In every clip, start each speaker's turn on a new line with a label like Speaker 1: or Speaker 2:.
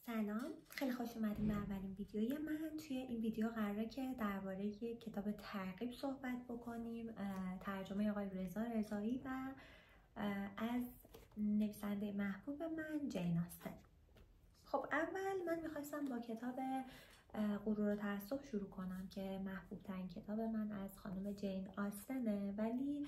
Speaker 1: سلام، خیلی خوش اومدیم به اولین ویدیوی من. توی این ویدیو قراره که درباره کتاب ترغیب صحبت بکنیم، ترجمه آقای رضا رضایی و از نویسنده محبوب من جین آستن. خب اول من میخواستم با کتاب غرور و تعصب شروع کنم که محبوب ترین کتاب من از خانم جین آستنه، ولی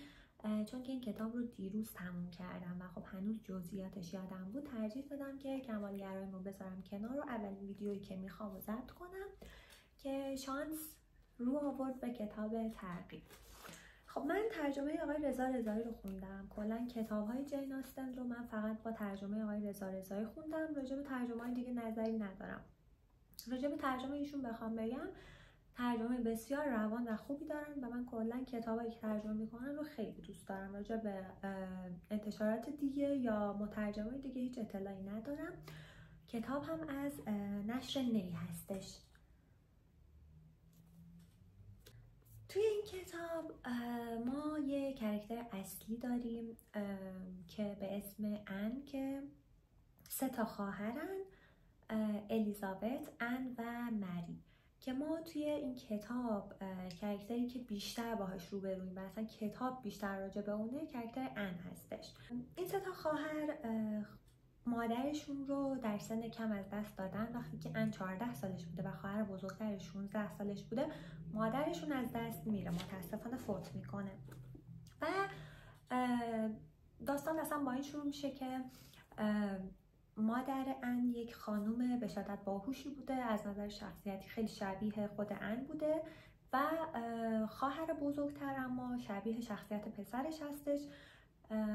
Speaker 1: چون که این کتاب رو دیروز تموم کردم و خب هنوز جزئیاتش یادم بود، ترجیح دادم که کمالگراییمو بذارم کنار رو اولین ویدیویی که میخوام رو ضبط کنم که شانس رو آورد به کتاب ترغیب. خب من ترجمه آقای رضا رضایی رو خوندم. کلا کتاب‌های جین آستن رو من فقط با ترجمه آقای رضا رضایی خوندم. راجع به ترجمه‌های دیگه نظری ندارم. راجع به ترجمه ایشون بخوام بگم، ترجمه بسیار روان و خوبی دارن و من کلا کتابایی که ترجمه میکنن رو خیلی دوست دارم. راجع به انتشارات دیگه یا مترجمای دیگه هیچ اطلاعی ندارم. کتاب هم از نشر نی هستش. توی این کتاب ما یه کرکتر اصلی داریم که به اسم ان که 3 تا خواهرن، الیزابت، ان و مری، که ما توی این کتاب کرکتری که بیشتر باهاش روبرویم و اصلا کتاب بیشتر راجع به اونه کرکتر ان هستش. این 3 تا خواهر مادرشون رو در سن کم از دست دادن. وقتی که ان 14 سالش بوده و خواهر بزرگترش 16 سالش بوده، مادرشون از دست میره، متاسفانه فوت میکنه و داستان اصلا با این شروع میشه که مادر ان یک خانم به شدت باهوشی بوده، از نظر شخصیتی خیلی شبیه خود ان بوده و خواهر بزرگتر اما شبیه شخصیت پسرش هستش.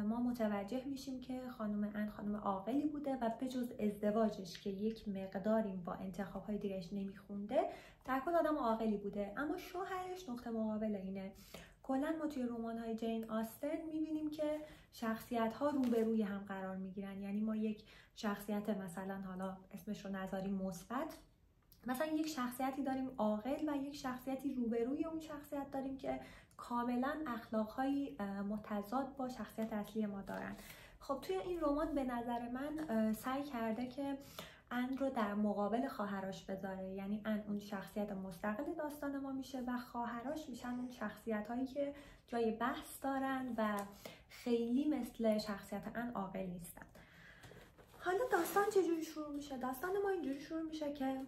Speaker 1: ما متوجه میشیم که خانم ان خانم عاقلی بوده و به جز ازدواجش که یک مقداری با انتخاب‌های دیگه‌اش نمیخونده، در کل آدم عاقلی بوده، اما شوهرش نقطه مقابل اینه. کلا ما توی رمان‌های جین آستن می‌بینیم که شخصیت‌ها روبروی هم قرار می‌گیرن. یعنی ما یک شخصیت مثلا، حالا اسمش رو نذاریم مثبت، مثلا یک شخصیتی داریم عاقل و یک شخصیتی روبروی اون شخصیت داریم که کاملا اخلاق‌های متضاد با شخصیت اصلی ما دارن. خب توی این رمان به نظر من سعی کرده که ان رو در مقابل خواهراش بذاره. یعنی ان اون شخصیت مستقل داستان ما میشه و خواهراش میشن اون شخصیت هایی که جای بحث دارن و خیلی مثل شخصیت ان عاقل نیستن. حالا داستان چجوری شروع میشه؟ داستان ما اینجوری شروع میشه که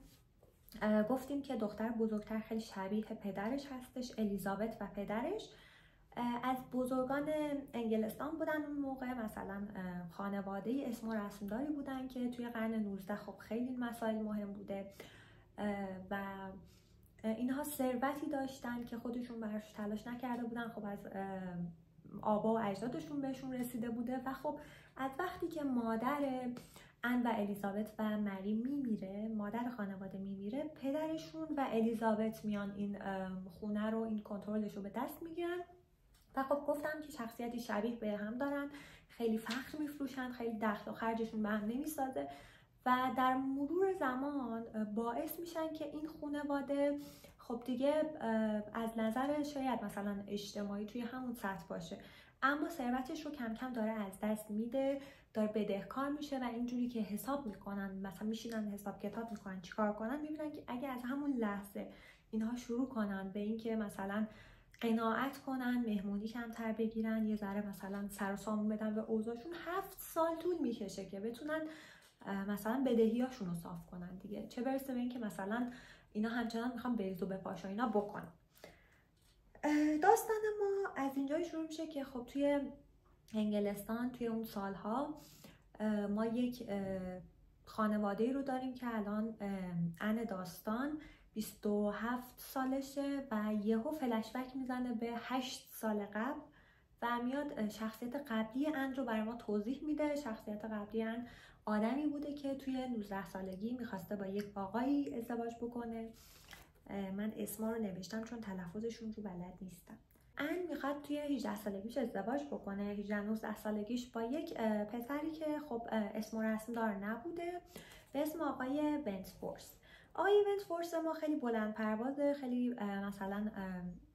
Speaker 1: گفتیم که دختر بزرگتر خیلی شبیه پدرش هستش، الیزابت و پدرش از بزرگان انگلستان بودن اون موقع. مثلا خانواده اسم و رسمداری بودن که توی قرن 19 خب خیلی مسائل مهم بوده و اینها ثروتی داشتن که خودشون براش تلاش نکرده بودن، خب از آبا و اجدادشون بهشون رسیده بوده و خب از وقتی که مادر ان و الیزابت و مری میمیره، مادر خانواده میمیره، پدرشون و الیزابت میان این خونه رو، این کنترلش رو به دست میگیرن و خب گفتم که شخصیتی شبیه به هم دارن، خیلی فخر میفروشن، خیلی دخل و خرجشون به هم نمیسازه و در مرور زمان باعث میشن که این خانواده خب دیگه از نظر شاید مثلا اجتماعی توی همون سطح باشه، اما ثروتش رو کم کم داره از دست میده، داره بدهکار میشه و اینجوری که حساب میکنن، مثلا میشینن حساب کتاب میکنن چیکار کنن، میبینن که اگه از همون لحظه اینها شروع کنن به این که مثلا قناعت کنن، مهمونی کمتر بگیرن، یه ذره مثلا سر و سامون بدن به اوضاعشون، 7 سال طول میکشه که بتونن مثلا بدهیاشون رو صاف کنن دیگه، چه برسه به این که مثلا اینا همچنان میخوان بریز و بپاش و اینا بکنن. داستان ما از اینجای شروع میشه که خب توی انگلستان توی اون سالها ما یک خانواده رو داریم که الان ان داستان 27 سالشه و یهو فلشبک میزنه به 8 سال قبل و میاد شخصیت قبلی ان رو برای ما توضیح میده. شخصیت قبلی ان آدمی بوده که توی 19 سالگی میخواسته با یک آقایی ازدواج بکنه. من اسما رو نوشتم چون تلفظشون رو بلد نیستم. ان میخواد توی 18 سالگیش ازدواج بکنه، 18-19 سالگیش، با یک پسری که خب اسم و رسم دار نبوده به اسم آقای ونتفورس. آقای ونتفورس ما خیلی بلند پروازه، خیلی مثلا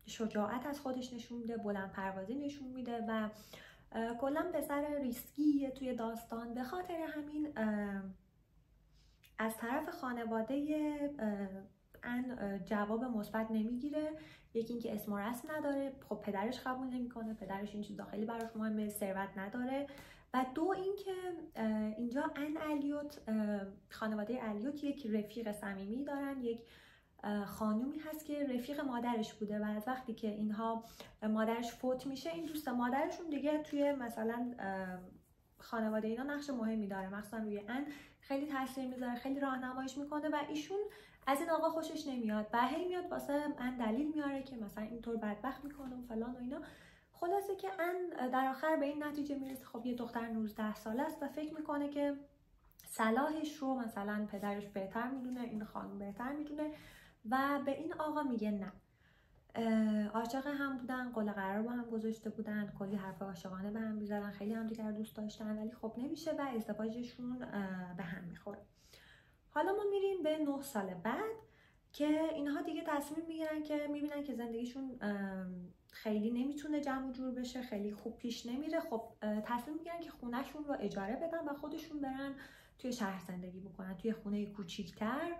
Speaker 1: شجاعت از خودش نشون میده، بلند پروازی نشون میده و کلا پسر ریسکیه توی داستان. به خاطر همین از طرف خانواده ان جواب مثبت نمیگیره. یکی اینکه اسم و رسم نداره، خب پدرش قبول نمیکنه، پدرش این چیزا خیلی براش مهمه، ثروت نداره. و دو اینکه اینجا ان الیوت، خانواده الیوت یک رفیق صمیمی دارن، یک خانومی هست که رفیق مادرش بوده و از وقتی که اینها مادرش فوت میشه، این دوست مادرشون دیگه توی مثلا خانواده اینا نقش مهمی داره، مخصوصا روی ان خیلی تاثیر میذاره، خیلی راهنماییش میکنه و ایشون از این آقا خوشش نمیاد و هی میاد واسه ان دلیل میاره که مثلا اینطور بدبخت میکنه و فلان و اینا. خلاصه که ان در آخر به این نتیجه میرسه خب یه دختر 19 ساله است و فکر میکنه که صلاحش رو مثلا پدرش بهتر میدونه، این خانم بهتر میدونه و به این آقا میگه نه. عاشق هم بودن، قول قرار با هم گذاشته بودن، کلی حرف عاشقانه به هم میزدن، خیلی هم دیگر دوست داشتن، ولی خب نمیشه و ازدواجشون به هم میخوره. حالا ما میریم به 9 سال بعد که اینها دیگه تصمیم میگیرن که میبینن که زندگیشون خیلی نمیتونه جمع و جور بشه، خیلی خوب پیش نمیره. خب تصمیم میگیرن که خونهشون رو اجاره بدن و خودشون برن توی شهر زندگی بکنن، توی خونه کوچیک‌تر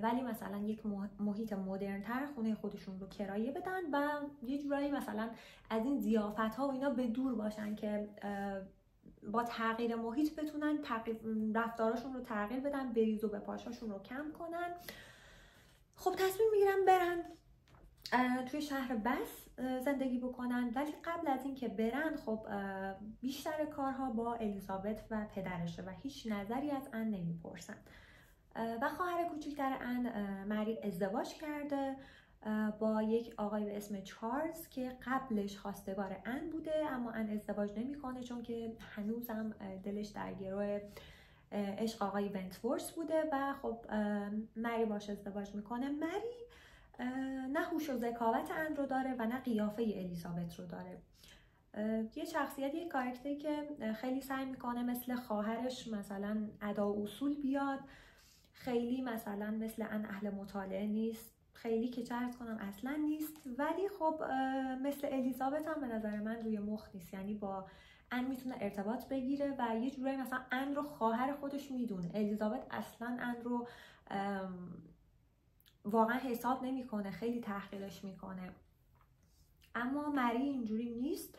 Speaker 1: ولی مثلا یک محیط مدرن‌تر خونه خودشون رو کرایه بدن و یه جورایی مثلا از این ضیافت‌ها و اینا به دور باشن که با تغییر محیط بتونن رفتاراشون رو تغییر بدن، بریز و به پاشاشون رو کم کنن. خب تصمیم میگیرن برن توی شهر بس زندگی بکنن، ولی قبل از اینکه برن خب بیشتر کارها با الیزابت و پدرشه و هیچ نظری از ان نمیپرسن. و خواهر کوچکتر ان مری ازدواج کرده با یک آقای به اسم چارلز که قبلش خواستگار ان بوده، اما ان ازدواج نمیکنه چون که هنوزم دلش در گروه عشق آقای ونتورس بوده و خب مری باش ازدواج میکنه. مری نه هوش و ذکاوت ان رو داره و نه قیافه الیزابت رو داره. یه شخصیت، یه کاراکتری که خیلی سعی میکنه مثل خواهرش مثلا ادا و اصول بیاد، خیلی مثلا مثل ان اهل مطالعه نیست، خیلی که چه عرض کنم اصلا نیست، ولی خب مثل الیزابت هم به نظر من روی مخ نیست، یعنی با ان میتونه ارتباط بگیره و یه جورایی مثلا ان رو خواهر خودش میدونه. الیزابت اصلا ان رو واقعا حساب نمیکنه، خیلی تحقیرش میکنه، اما مری اینجوری نیست.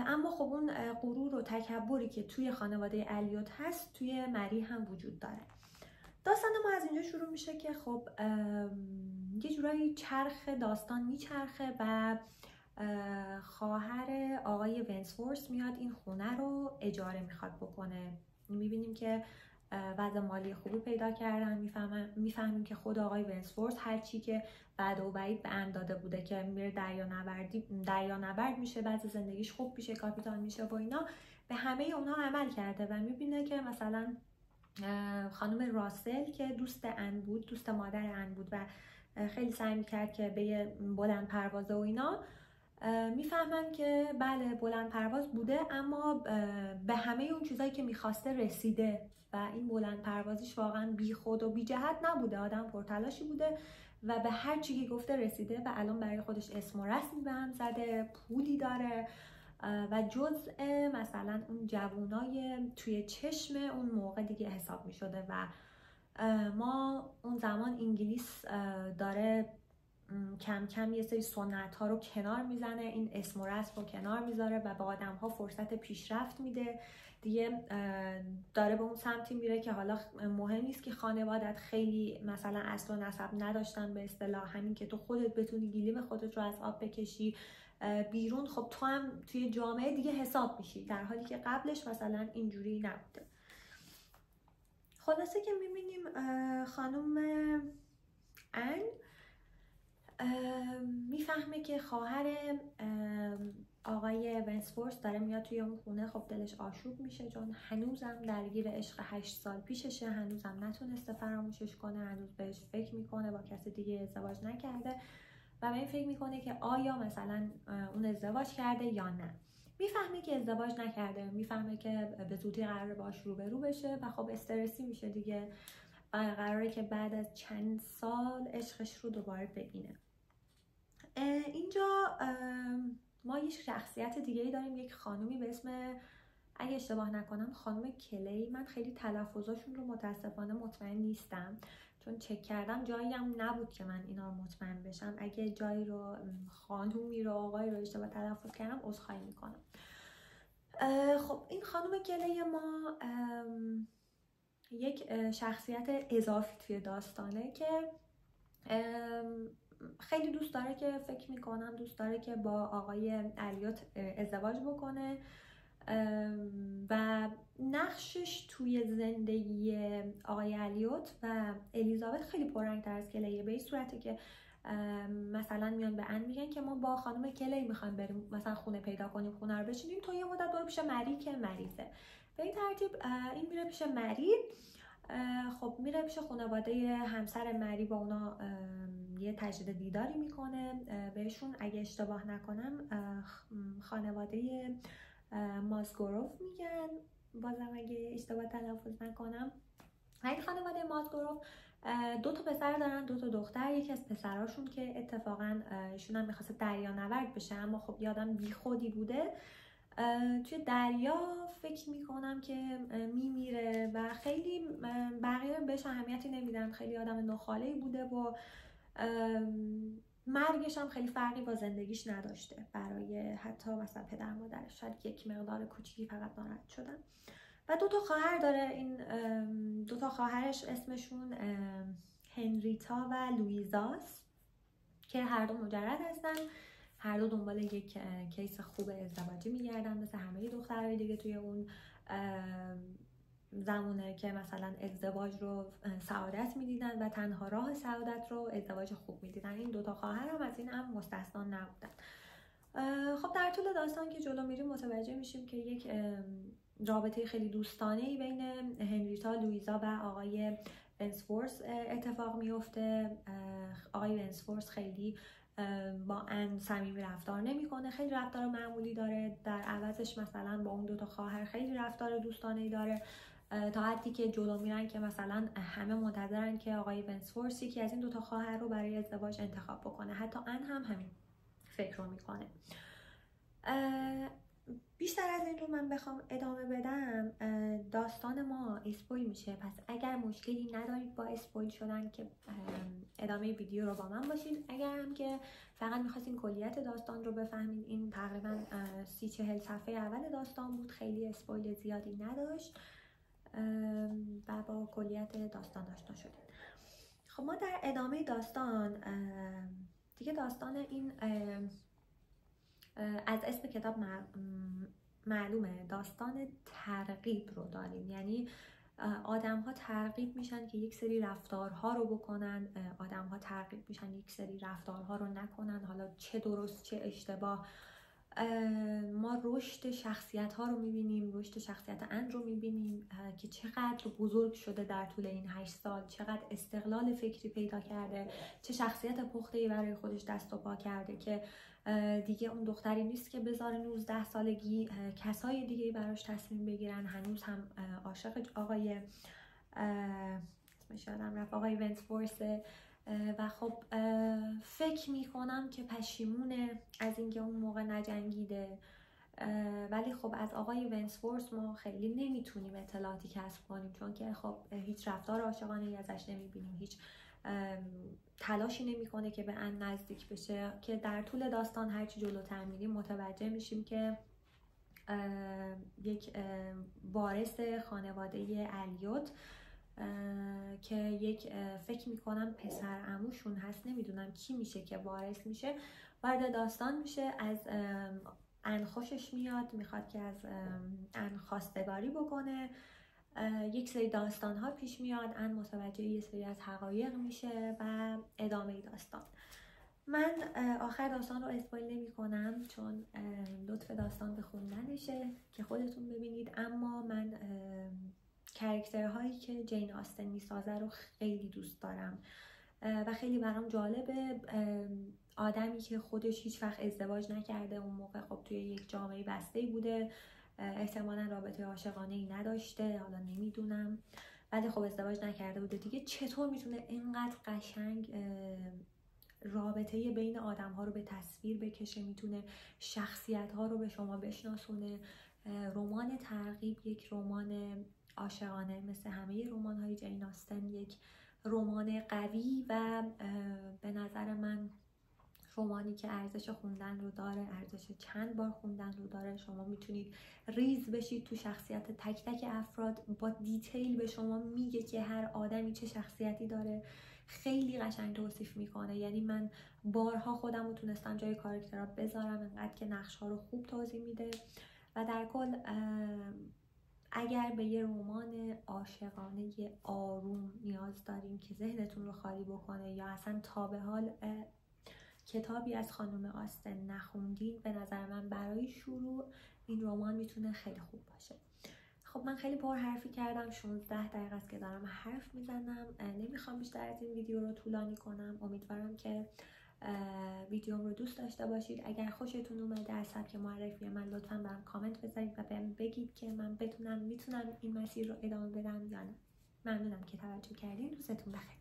Speaker 1: اما خب اون غرور و تکبری که توی خانواده الیوت هست توی مری هم وجود داره. داستان ما از اینجا شروع میشه که خب یه جورایی چرخ داستان میچرخه و خواهر آقای ونتورس میاد این خونه رو اجاره میخواد بکنه. میبینیم که وضع مالی خوبی پیدا کردن، میفهمیم که خود آقای ونتورس هرچی که بعد و بعید به ان داده بوده که میره دریانورد میشه، بعد زندگیش خوب میشه، کاپیتان میشه و اینا، به همه اونها عمل کرده و میبینه که مثلا خانم راسل که دوست ان بود، دوست مادر ان بود و خیلی سعی میکرد که به بلند پروازه و اینا، میفهمن که بله بلند پرواز بوده اما به همه اون چیزایی که میخواسته رسیده و این بلند پروازیش واقعا بی خود و بی جهت نبوده، آدم پرتلاشی بوده و به هر چی که گفته رسیده و الان برای خودش اسم و رسمی به هم زده، پولی داره و جزء مثلا اون جوونای توی چشم اون موقع دیگه حساب می شده و ما اون زمان انگلیس داره کم کم یه سری سنت ها رو کنار میزنه، این اسم و رسم رو کنار میذاره و به آدم ها فرصت پیشرفت میده دیگه، داره به اون سمتی میره که حالا مهم نیست که خانوادت خیلی مثلا اصل و نسب نداشتن به اصطلاح، همین که تو خودت بتونی گلیم خودت رو از آب بکشی بیرون، خب تو هم توی جامعه دیگه حساب میشی، در حالی که قبلش مثلا اینجوری نبوده. خلاصه که میبینیم خانم ان میفهمه که خواهر آقای ونتورس داره میاد توی اون خونه، خب دلش آشوب میشه چون هنوزم درگیر عشق 8 سال پیششه، هنوزم نتونسته فراموشش کنه، هنوز بهش فکر میکنه، با کسی دیگه ازدواج نکرده و به این فکر میکنه که آیا مثلا اون ازدواج کرده یا نه. میفهمه که ازدواج نکرده، میفهمه که به زودی قراره باش روبرو بشه و خب استرسی میشه دیگه، قراره که بعد از چند سال عشقش رو دوباره ببینه. اینجا ما یک شخصیت دیگه‌ای داریم، یک خانومی به اسم اگه اشتباه نکنم خانم کلی، من خیلی تلفظاشون رو متاسفانه مطمئن نیستم چون چک کردم جایی هم نبود که من اینا رو مطمئن بشم. اگه جایی رو خانومی رو آقای رو اشتباه تلفظ کردم عذرخواهی میکنم. خب این خانم کلی ما یک شخصیت اضافی توی داستانه که خیلی دوست داره که فکر میکنم دوست داره که با آقای الیوت ازدواج بکنه و نقشش توی زندگی آقای الیوت و الیزابت خیلی پررنگ‌تر از کلیه، به این صورته که مثلا میان به ان میگن که ما با خانم کلی میخوایم بریم مثلا خونه پیدا کنیم، خونه رو بچینیم، تو یه مدت برو پیش مری که مریضه. به این ترتیب این میره پیش مری. خب میره پیش خانواده همسر مری، با اونا یه تجدید دیداری میکنه بهشون. اگه اشتباه نکنم خانواده مازگروف میگن، بازم اگه اشتباه تلفظ نکنم. این خانواده مازگروف 2 تا پسر دارن، 2 تا دختر. یکی از پسراشون که اتفاقا ایشون هم میخواسته دریانورد بشه اما خب یه آدم بی خودی بوده، توی دریا فکر میکنم که میمیره و خیلی بقیه بهش اهمیتی نمیدن. خیلی آدم نخاله‌ای بوده و مرگش هم خیلی فرقی با زندگیش نداشته برای حتی مثلا پدر مادرش، شاید یک مقدار کوچیکی فقط ناراحت شدن. و 2 تا خواهر داره. این 2 تا خواهرش اسمشون هنریتا و لویزاست که هر دو مجرد هستن، هر دو دنبال یک کیس خوب ازدواجی میگردن مثل همه دخترهای دیگه توی اون زمونه که مثلا ازدواج رو سعادت میدیدن و تنها راه سعادت رو ازدواج خوب میدیدن. این 2 تا خواهر هم از این هم مستثنا نبودن. خب در طول داستان که جلو میریم متوجه میشیم که یک رابطه خیلی دوستانه‌ای بین هنریتا، لویزا و آقای ونسفورس اتفاق میفته. آقای ونسفورس خیلی با ان صمیمی رفتار نمیکنه، خیلی رفتار معمولی داره، در عوضش مثلا با اون 2 تا خواهر خیلی رفتار دوستانه‌ای داره، تا حدی که جلو میرن که مثلا همه منتظرن که آقای ونسفورس یکی از این 2 تا خواهر رو برای ازدواج انتخاب بکنه. حتی ان هم همین فکر رو میکنه. بیشتر از این رو من بخوام ادامه بدم داستان ما اسپویل میشه، پس اگر مشکلی ندارید با اسپویل شدن که ادامه ویدیو رو با من باشید. اگر هم که فقط میخواستین کلیت داستان رو بفهمین، این تقریبا 30-40 صفحه اول داستان بود، خیلی اسپویل زیادی نداشت و با کلیت داستان آشنا شدید. خب ما در ادامه داستان دیگه داستان این از اسم کتاب معلومه داستان ترغیب رو داریم، یعنی آدم ها ترغیب میشن که یک سری رفتارها رو بکنن، آدم ها ترغیب میشن یک سری رفتارها رو نکنن، حالا چه درست چه اشتباه. ما رشد شخصیت ها رو میبینیم، رشد شخصیت ان رو میبینیم که چقدر بزرگ شده در طول این 8 سال، چقدر استقلال فکری پیدا کرده، چه شخصیت پخته‌ای برای خودش دست و پا کرده که دیگه اون دختری نیست که بذاره 19 سالگی کسای دیگه براش تصمیم بگیرن. هنوز هم عاشق آقای اسمش یادم رفت، آقای ونسفورسه و خب فکر میکنم که پشیمونه از اینکه اون موقع نجنگیده، ولی خب از آقای ونسفورس ما خیلی نمیتونیم اطلاعاتی کسب کنیم چون که خب هیچ رفتار عاشقانه‌ای ازش نمیبینیم، هیچ تلاشی نمیکنه که به ان نزدیک بشه، که در طول داستان هرچی جلوتر میریم متوجه میشیم که یک وارث خانواده الیوت که یک فکر میکنم پسر عموشون هست، نمیدونم کی میشه که وارث میشه، وارد داستان میشه. از ان خوشش میاد، میخواد که از ان خواستگاری بکنه. یک سری داستان ها پیش میاد، ان متوجه یه سری از حقایق میشه و ادامه داستان. من آخر داستان رو اسپویل نمی کنم چون لطف داستان به خوندنشه که خودتون ببینید، اما من کاراکترهایی که جین آستن میسازه رو خیلی دوست دارم و خیلی برام جالبه. آدمی که خودش هیچ وقت ازدواج نکرده، اون موقع خب توی یک جامعه بسته‌ای بوده، احتمالاً رابطه عاشقانه‌ای نداشته، حالا نمیدونم، ولی خب ازدواج نکرده بوده دیگه. چطور میتونه اینقدر قشنگ رابطه بین آدم ها رو به تصویر بکشه، میتونه شخصیت ها رو به شما بشناسونه، رمان ترغیب یک رمان عاشقانه مثل همه رمان‌های جین آستن، یک رمان قوی و به نظر من رمانی که ارزش خوندن رو داره، ارزش چند بار خوندن رو داره. شما میتونید ریز بشید تو شخصیت تک تک افراد، با دیتیل به شما میگه که هر آدمی چه شخصیتی داره، خیلی قشنگ توصیف میکنه. یعنی من بارها خودم رو تونستم جای کاراکترها بذارم، انقدر که نقش‌ها رو خوب توضیح میده. و در کل اگر به یه رمان عاشقانه آروم نیاز داریم که ذهنتون رو خالی بکنه، یا اصلا تا به حال کتابی از خانم آستن نخوندین، به نظر من برای شروع این رمان میتونه خیلی خوب باشه. خب من خیلی پر حرفی کردم، 16 دقیقه است که دارم حرف میزنم. نمیخوام بیشتر از این ویدیو رو طولانی کنم. امیدوارم که ویدیوم رو دوست داشته باشید. اگر خوشتون اومده از سبک معرفی من، لطفاً برام کامنت بذارید و بهم بگید که من میتونم این مسیر رو ادامه بدم یا نه. ممنونم که توجه کردین. روزتون بخیر.